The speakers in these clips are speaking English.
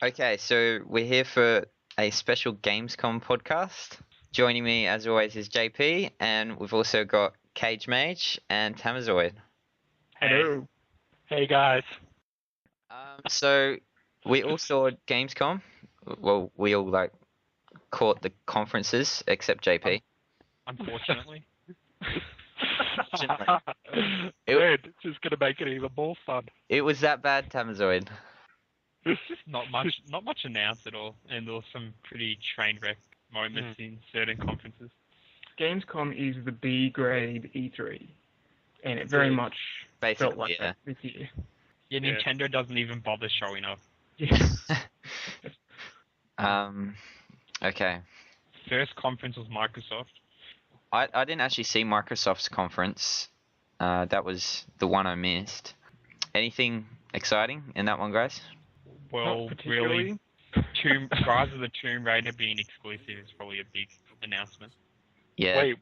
Okay, so we're here for a special Gamescom podcast. Joining me, as always, is JP, and we've also got CageMage and Tamazoid. Hello. Hey guys. So we all saw Gamescom. Well, we all caught the conferences except JP. Unfortunately. It, It's just gonna make it even more fun. it was that bad, Tamazoid. Not much announced at all, and there was some pretty train wreck moments in certain conferences. Gamescom is the B grade E3, and it very much felt like that this year. Yeah, Nintendo doesn't even bother showing up. Yeah. Okay. First conference was Microsoft. I didn't actually see Microsoft's conference. That was the one I missed. Anything exciting in that one, guys? Well, really, Rise of the Tomb Raider being exclusive is probably a big announcement. Yeah. Wait,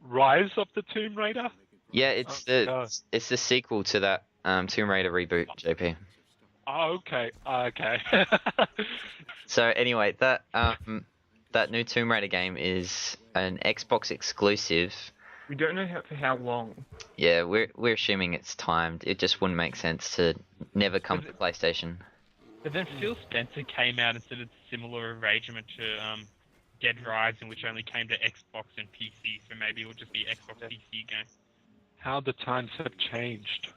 Rise of the Tomb Raider? Yeah, it's the sequel to that Tomb Raider reboot, JP. Oh, okay. So anyway, that new Tomb Raider game is an Xbox exclusive. We don't know for how long. Yeah, we're assuming it's timed. It just wouldn't make sense to never come to PlayStation. But then Phil Spencer came out and said it's a similar arrangement to Dead Rising, which only came to Xbox and PC, so maybe it'll just be Xbox PC game. How the times have changed.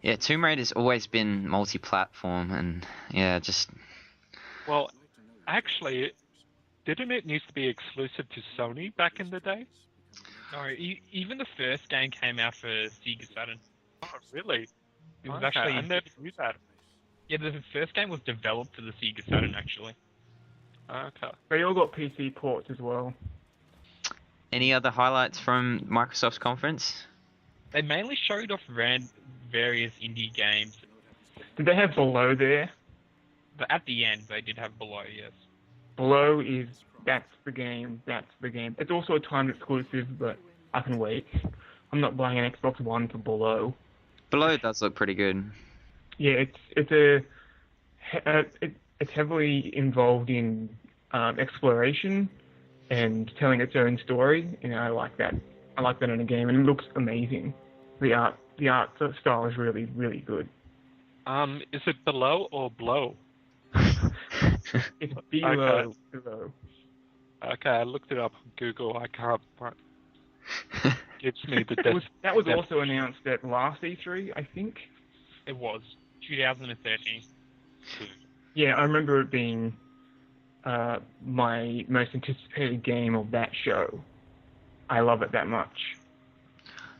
Yeah, Tomb Raider's always been multi-platform, and yeah, just... Well, actually, didn't it used to be exclusive to Sony back in the day? No, even the first game came out for Sega Saturn. Oh, really? It was Okay, actually... I never knew that. Yeah, the first game was developed for the Sega Saturn, actually. Okay. They all got PC ports as well. Any other highlights from Microsoft's conference? They mainly showed off various indie games. Did they have Below there? But at the end, they did have Below, yes. Below that's the game. It's also a timed exclusive, but I can wait. I'm not buying an Xbox One for Below. Below does look pretty good. Yeah, it's heavily involved in exploration and telling its own story, and I like that. I like that in a game, and it looks amazing. The art style is really, really good. Is it Below or Blow? It's below. Okay, I looked it up on Google. I can't. Gives me the that was also announced at last E3, I think. It was 2013. Yeah, I remember it being my most anticipated game of that show. I love it that much.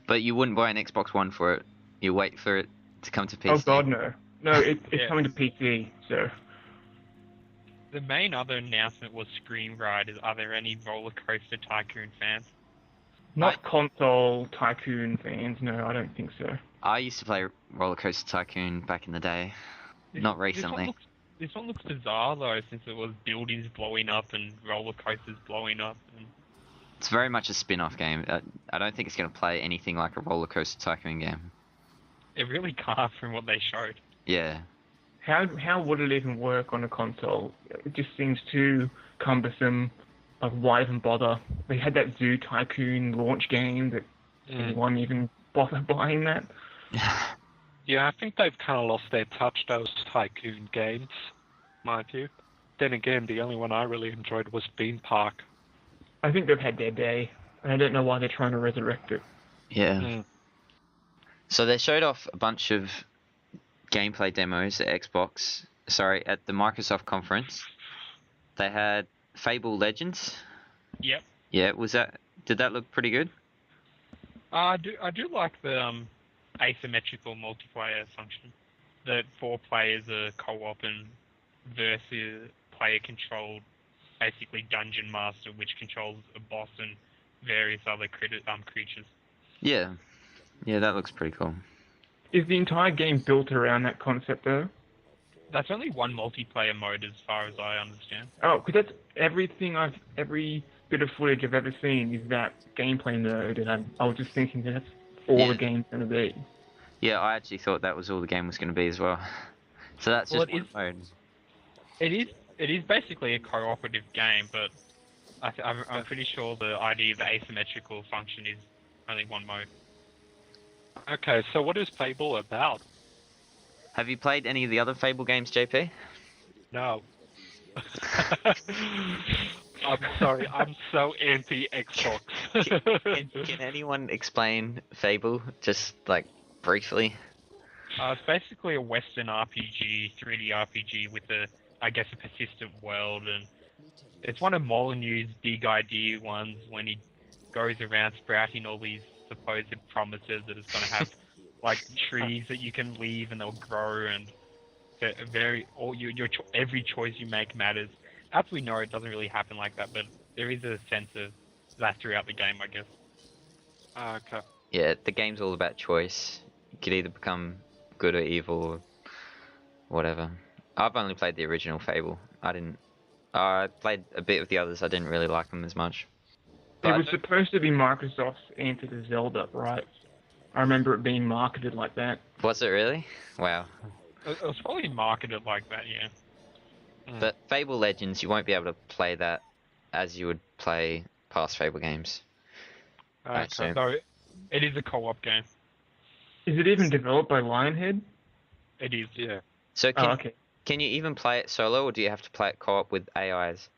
But you wouldn't buy an Xbox One for it. You wait for it to come to PC. Oh God, no. No, it's coming to PC, so... The main other announcement was Scream Riders. Are there any Roller Coaster Tycoon fans? Not console Tycoon fans, no, I don't think so. I used to play Roller Coaster Tycoon back in the day. Not recently. This one looks bizarre though, since it was buildings blowing up and roller coasters blowing up. It's very much a spin-off game. I don't think it's going to play anything like a Roller Coaster Tycoon game. It really can't from what they showed. Yeah. How would it even work on a console? It just seems too cumbersome. Like, why even bother? They had that Zoo Tycoon launch game that anyone even bother buying that? Yeah, I think they've kind of lost their touch, those Tycoon games, mind you. Then again, the only one I really enjoyed was Bean Park. I think they've had their day, and I don't know why they're trying to resurrect it. Yeah. So they showed off a bunch of gameplay demos at at the Microsoft conference. They had Fable Legends. Yep. Yeah, did that look pretty good? I do like the asymmetrical multiplayer function. That 4 players are co-op and versus player-controlled, basically dungeon master, which controls a boss and various other creatures. Yeah, that looks pretty cool. Is the entire game built around that concept, though? That's only one multiplayer mode, as far as I understand. Oh, because that's every bit of footage I've ever seen is that gameplay mode, and I was just thinking that's all the game's going to be. Yeah, I actually thought that was all the game was going to be as well. So that's just one mode. It is basically a cooperative game, but I'm pretty sure the idea of the asymmetrical function is only one mode. Okay, so what is Fable about? Have you played any of the other Fable games, JP? No. I'm sorry, I'm so anti-Xbox. Can anyone explain Fable, just like briefly? It's basically a Western RPG, 3D RPG with I guess, a persistent world, and it's one of Molyneux's big idea ones when he goes around sprouting all these supposed promises that it's going to have like trees that you can leave and they'll grow, and every choice you make matters. As we know, it doesn't really happen like that, but there is a sense of that throughout the game, I guess. Okay. Yeah, the game's all about choice. You could either become good or evil or whatever. I've only played the original Fable. I played a bit of the others. I didn't really like them as much. It was supposed to be Microsoft's answer to Zelda, right? I remember it being marketed like that. Was it really? Wow. It was probably marketed like that, yeah. But Fable Legends, you won't be able to play that as you would play past Fable games. Okay. So it is a co-op game. Is it even developed by Lionhead? It is, yeah. So okay. Can you even play it solo, or do you have to play it co-op with AIs?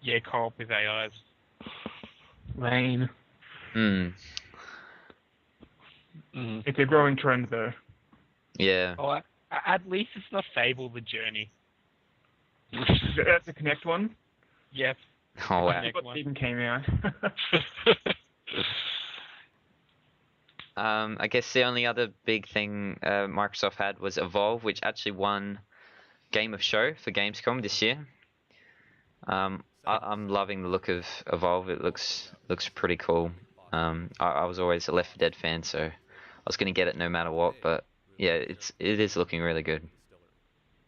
Yeah, co-op with AIs. Lame. Mm-hmm. It's a growing trend, though. Yeah. Oh, at least it's not Fable the Journey. That's the Connect one? Yes. Oh, wow. What even came out? I guess the only other big thing Microsoft had was Evolve, which actually won Game of Show for Gamescom this year. I'm loving the look of Evolve. It looks pretty cool. I was always a Left 4 Dead fan, so I was going to get it no matter what. But yeah, it is looking really good.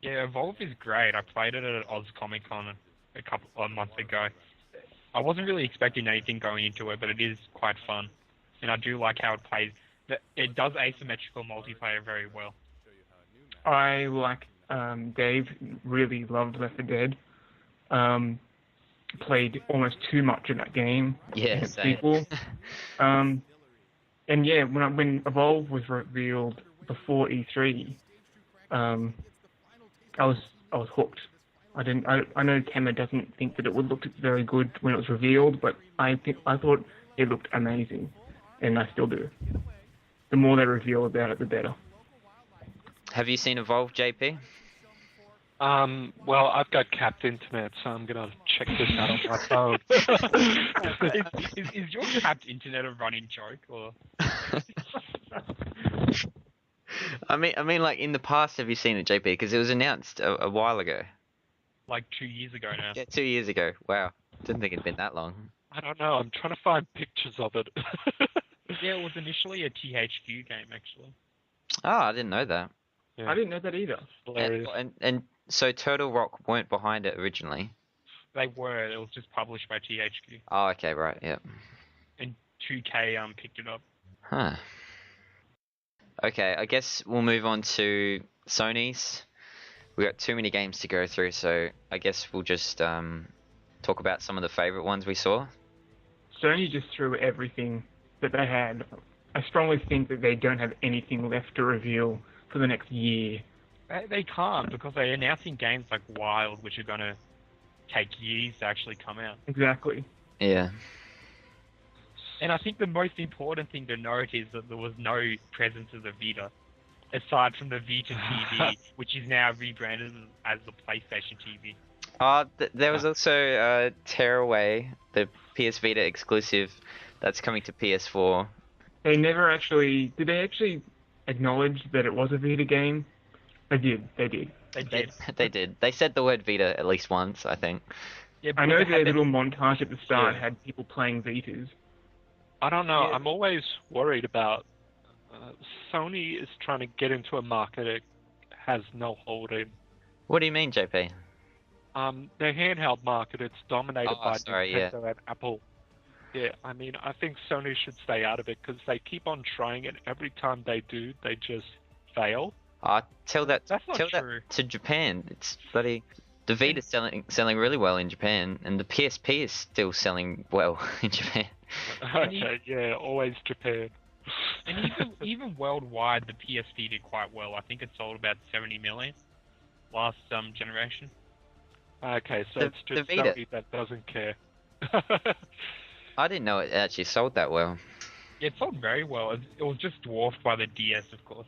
Yeah, Evolve is great. I played it at Oz Comic Con a couple of months ago. I wasn't really expecting anything going into it, but it is quite fun. And I do like how it plays. It does asymmetrical multiplayer very well. I, like Dave, really loved Left 4 Dead. Played almost too much of that game. Yeah, same. People. And yeah, when Evolve was revealed before E3, I was hooked. I know Tama doesn't think that it would look very good when it was revealed, but I thought it looked amazing, and I still do. The more they reveal about it, the better. Have you seen Evolve, JP? Well, I've got capped internet, so I'm gonna check this out on my phone. Is your capped internet a running joke, or? I mean, like in the past, have you seen it, JP? Because it was announced a while ago. Like 2 years ago now. Yeah, 2 years ago. Wow, didn't think it'd been that long. I don't know. I'm trying to find pictures of it. Yeah, it was initially a THQ game, actually. Oh, I didn't know that. Yeah. I didn't know that either. And so Turtle Rock weren't behind it originally? They were. It was just published by THQ. Oh, okay, right, yeah. And 2K picked it up. Huh. Okay, I guess we'll move on to Sony's. We got too many games to go through, so I guess we'll just talk about some of the favorite ones we saw. Sony just threw everything that they had. I strongly think that they don't have anything left to reveal for the next year. They can't, because they're announcing games like Wild, which are going to take years to actually come out. Exactly. Yeah. And I think the most important thing to note is that there was no presence of the Vita, aside from the Vita TV, which is now rebranded as the PlayStation TV. There was also Tearaway, the PS Vita exclusive that's coming to PS4. They never actually... Did they actually acknowledge that it was a Vita game? They did. They did. They said the word Vita at least once, I think. Yeah, I know their little montage at the start had people playing Vitas. I don't know. Yeah. I'm always worried about... Sony is trying to get into a market it has no hold in. What do you mean, JP? Their handheld market, it's dominated by Nintendo and Apple. Yeah, I mean, I think Sony should stay out of it because they keep on trying it. Every time they do, they just fail. Tell that That's not true. to Japan. It's bloody the Vita's selling really well in Japan, and the PSP is still selling well in Japan. Okay, yeah, always Japan. And even worldwide, the PSP did quite well. I think it sold about 70 million last generation. Okay, so it's just Vita. Sony that doesn't care. I didn't know it actually sold that well. Yeah, it sold very well. It was just dwarfed by the DS, of course.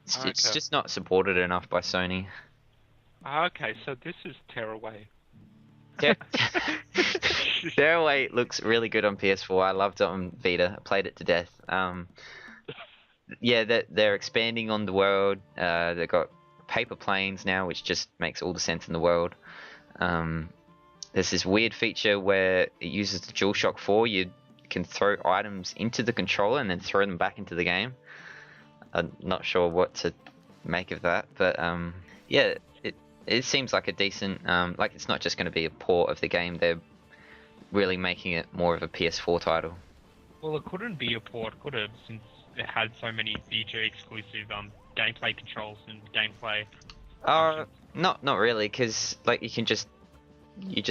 It's just not supported enough by Sony. Okay, so this is Tearaway. Tearaway looks really good on PS4. I loved it on Vita. I played it to death. Yeah, they're expanding on the world. They've got paper planes now, which just makes all the sense in the world. There's this weird feature where it uses the DualShock 4. You can throw items into the controller and then throw them back into the game. I'm not sure what to make of that, but yeah, it seems like a decent, like it's not just going to be a port of the game. They're really making it more of a PS4 title. Well, it couldn't be a port, could it? Since it had so many Vita exclusive gameplay controls and gameplay. Not really, because like you just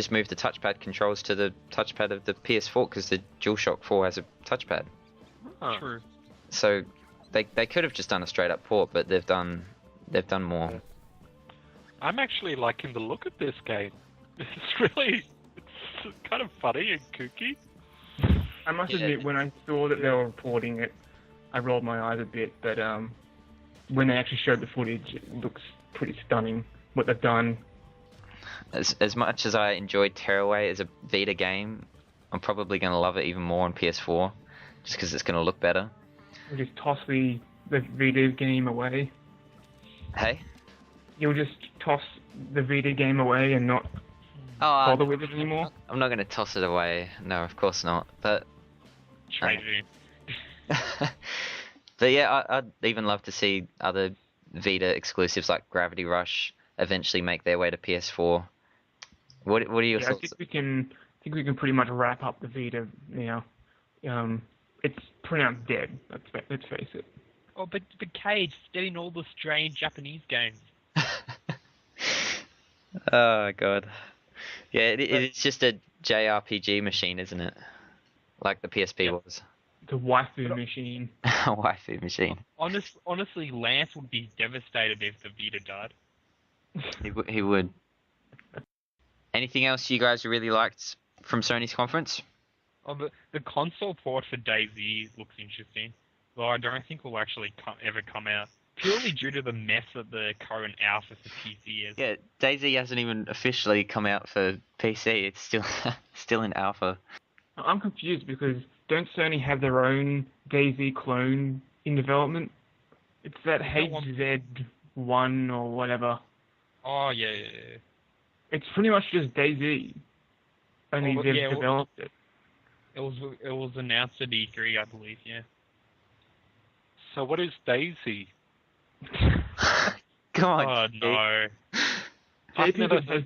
move the touchpad controls to the touchpad of the PS4, because the DualShock 4 has a touchpad. Oh. True. So they could have just done a straight up port, but they've done more. Yeah. I'm actually liking the look of this game. It's kind of funny and kooky. I must admit, when I saw that they were reporting it, I rolled my eyes a bit, but when they actually showed the footage, it looks pretty stunning, what they've done. As much as I enjoyed Tearaway as a Vita game, I'm probably going to love it even more on PS4, just because it's going to look better. You'll just toss the Vita game away. Hey? You'll just toss the Vita game away and not bother with it anymore? I'm not going to toss it away. No, of course not. But Trade it in. but yeah, I'd even love to see other Vita exclusives like Gravity Rush eventually make their way to PS4. What are your thoughts? I think we can pretty much wrap up the Vita now. It's pronounced dead. Let's face it. Oh, but Cage, it's getting all the strange Japanese games. Oh god. Yeah, it's just a JRPG machine, isn't it? Like the PSP was. The waifu machine. Waifu machine. Honestly, Lance would be devastated if the Vita died. He would. Anything else you guys really liked from Sony's conference? Oh, the console port for DayZ looks interesting, though I don't think it will actually ever come out. Purely due to the mess that the current alpha for PC is. Yeah, DayZ hasn't even officially come out for PC. It's still in alpha. I'm confused because don't Sony have their own DayZ clone in development? It's that HZ1 or whatever. Oh, yeah. It's pretty much just DayZ. Only they've developed it. It was announced at E3, I believe, yeah. So what is DayZ? Come on. Oh, no. JP has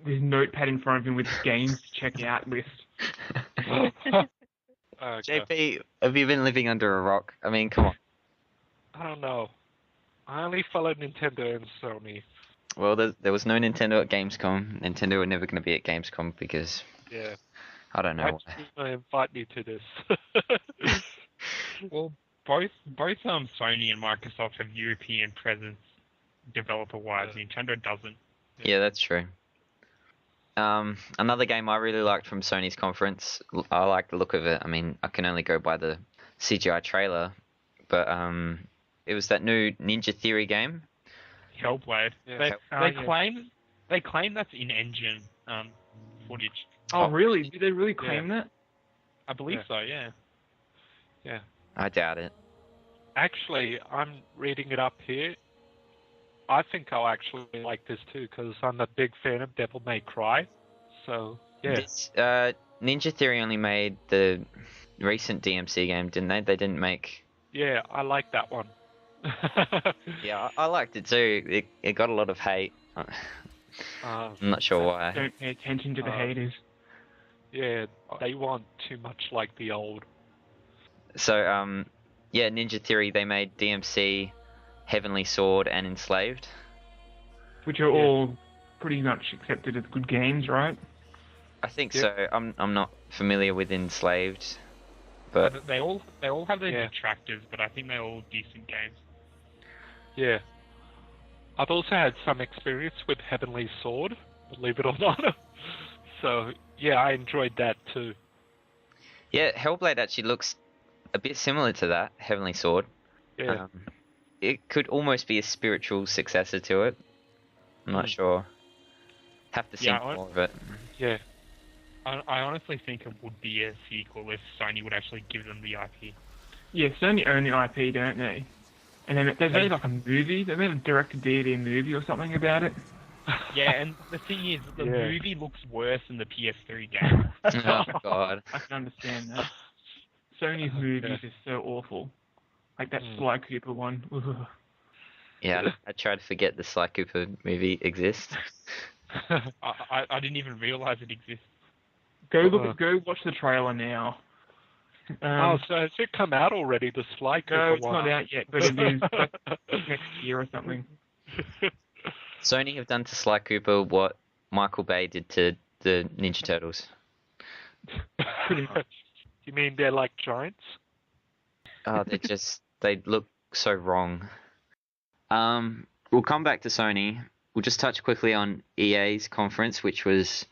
this notepad in front of him with games to check out list. Okay. JP, have you been living under a rock? I mean, come on. I don't know. I only follow Nintendo and Sony. Well, there was no Nintendo at Gamescom. Nintendo were never going to be at Gamescom because... Yeah. I don't know. Why invite me to this? Well, both Sony and Microsoft have European presence developer-wise. Yeah. Nintendo doesn't. Yeah, that's true. Another game I really liked from Sony's conference. I like the look of it. I mean, I can only go by the CGI trailer, but it was that new Ninja Theory game. Hellblade. Yeah. They claim that's in-engine footage. Oh, really? Do they really claim that? I believe so. Yeah. Yeah. I doubt it. Actually, I'm reading it up here. I think I'll actually like this too, because I'm a big fan of Devil May Cry. So, yeah. This, Ninja Theory only made the recent DMC game, didn't they? They didn't make... Yeah, I like that one. Yeah, I liked it too. It got a lot of hate. I'm not sure why. Don't pay attention to the haters. Yeah, they want too much like the old. So, yeah, Ninja Theory, they made DMC, Heavenly Sword, and Enslaved. Which are all 2 out of 10 games. Yeah. Which are all 2 out of 10 games. Which are all pretty much accepted as good games, right? I think so. I'm not familiar with Enslaved, but they all have their Yeah. detractors, but I think they're all decent games. Yeah. I've also had some experience with Heavenly Sword, believe it or not. So, yeah, I enjoyed that too. yeah, Hellblade actually looks a bit similar to that Heavenly Sword. Yeah. It could almost be a spiritual successor to it. I'm not sure. Have to see Yeah, more of it. Yeah. I honestly think it would be a sequel if Sony would actually give them the IP. Yeah, Sony own the IP, don't they? And then they've made like a movie. They made a direct-to-DVD movie or something about it. Yeah, and the thing is, the Yeah. movie looks worse than the PS3 game. Oh god. I can understand that. Sony's movies are so awful. Like that Sly Cooper one. Ugh. Yeah, I try to forget the Sly Cooper movie exists. I didn't even realize it exists. Go watch the trailer now. So has it come out already, the Sly Cooper No, it's one? not out yet, but it is like next year or something. Sony have done to Sly Cooper what Michael Bay did to the Ninja Turtles. Pretty much. You mean they're like giants? Oh, they look so wrong. We'll come back to Sony. We'll just touch quickly on EA's conference, which was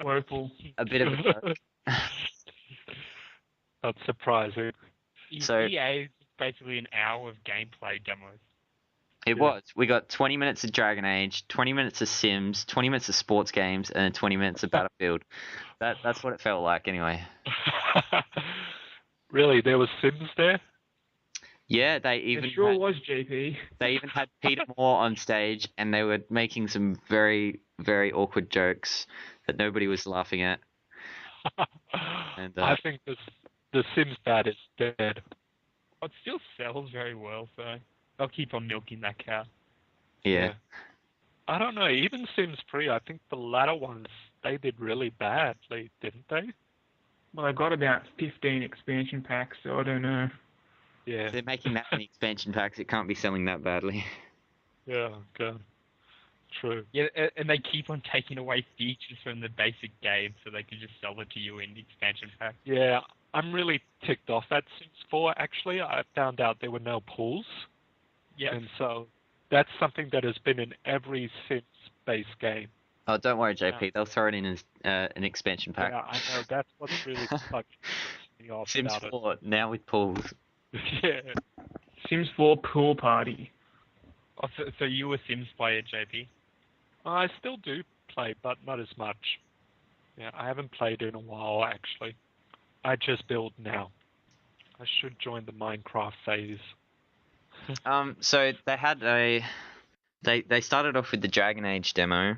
Woeful. a bit of a joke. Not surprising. So- EA is basically an hour of gameplay demos. It was. We got 20 minutes of Dragon Age, 20 minutes of Sims, 20 minutes of sports games, and then 20 minutes of Battlefield. That's what it felt like anyway. Really, there was Sims there? Yeah, they even It sure had, was, JP. they even had Peter Moore on stage, and they were making some very, very awkward jokes that nobody was laughing at. And, I think the Sims bat is dead. It still sells very well, so they'll keep on milking that cow. Yeah. I don't know, even Sims 3, I think the latter ones, they did really badly, didn't they? Well, I got about 15 expansion packs, so I don't know. Yeah. They're making that many expansion packs, it can't be selling that badly. Yeah, good. True. Yeah, and they keep on taking away features from the basic game so they can just sell it to you in the expansion pack. Yeah, I'm really ticked off at Sims 4, actually. I found out there were no pools. Yeah. And so that's something that has been in every Sims-based game. Oh, don't worry, JP. They'll throw it in as an expansion pack. Yeah, I know. That's what's really fucking me off Sims about 4, now with pools. it. Yeah. Sims 4 Pool Party. Oh, so you a Sims player, JP? I still do play, but not as much. Yeah, I haven't played in a while, actually. I just build now. I should join the Minecraft phase. So they had they started off with the Dragon Age demo.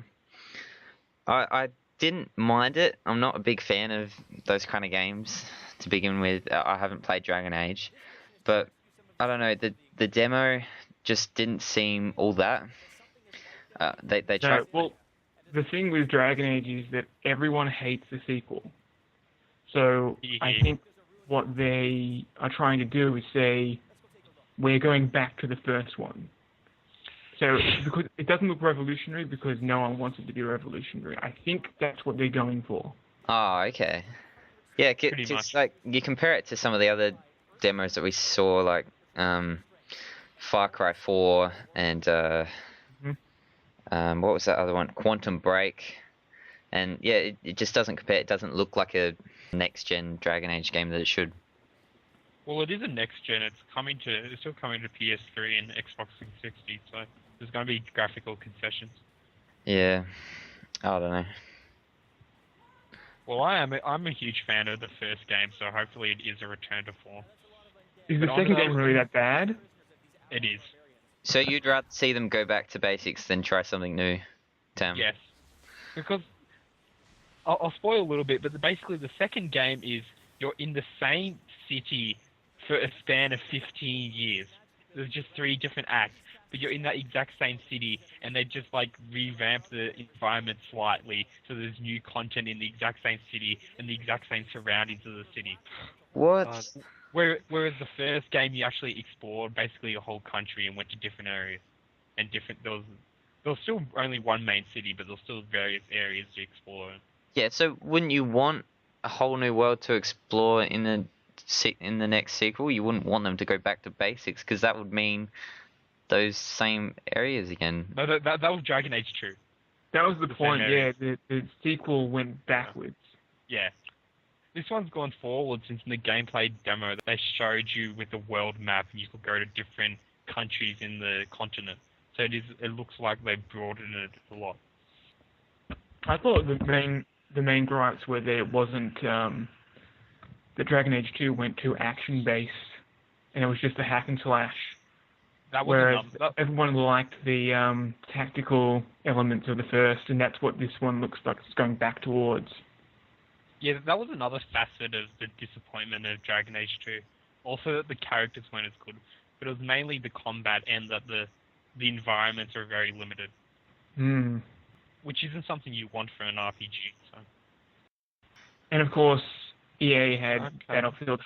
I didn't mind it. I'm not a big fan of those kind of games to begin with. I haven't played Dragon Age, but I don't know, the demo just didn't seem all that. They tried. No, well, the thing with Dragon Age is that everyone hates the sequel. So I think what they are trying to do is say, we're going back to the first one. So because it doesn't look revolutionary because no one wants it to be revolutionary. I think that's what they're going for. Oh, okay. Yeah, Pretty just much. like you compare it to some of the other demos that we saw, like Far Cry 4 and what was that other one? Quantum Break. And yeah, it just doesn't compare. It doesn't look like a next-gen Dragon Age game that it should. Well, it is a next gen. It's still coming to PS3 and Xbox 360, so there's going to be graphical concessions. Yeah, I don't know. Well, I'm a huge fan of the first game, so hopefully it is a return to form. Is the But second honestly- game really that bad? It is. So you'd rather see them go back to basics than try something new, Tam? Yes. Because I'll spoil a little bit, but basically the second game is you're in the same city for a span of 15 years. There's just 3 different acts, but you're in that exact same city, and they just like revamp the environment slightly, so there's new content in the exact same city and the exact same surroundings of the city. What? Whereas the first game, you actually explored basically a whole country and went to different areas, and there There's still only one main city, but there's still various areas to explore. Yeah, so wouldn't you want a whole new world to explore in the next sequel? You wouldn't want them to go back to basics, because that would mean those same areas again. No, that was Dragon Age 2. That was the point, yeah. The sequel went backwards. Yeah. This one's gone forward since in the gameplay demo they showed you with the world map and you could go to different countries in the continent. So it looks like they've broadened it a lot. I thought the main gripes were that it wasn't the Dragon Age 2 went too action based and it was just a hack and slash. Whereas everyone liked the tactical elements of the first, and that's what this one looks like it's going back towards. Yeah, that was another facet of the disappointment of Dragon Age 2. Also that the characters weren't as good, but it was mainly the combat and that the environments are very limited. Which isn't something you want for an RPG. So. And of course, EA had Battlefield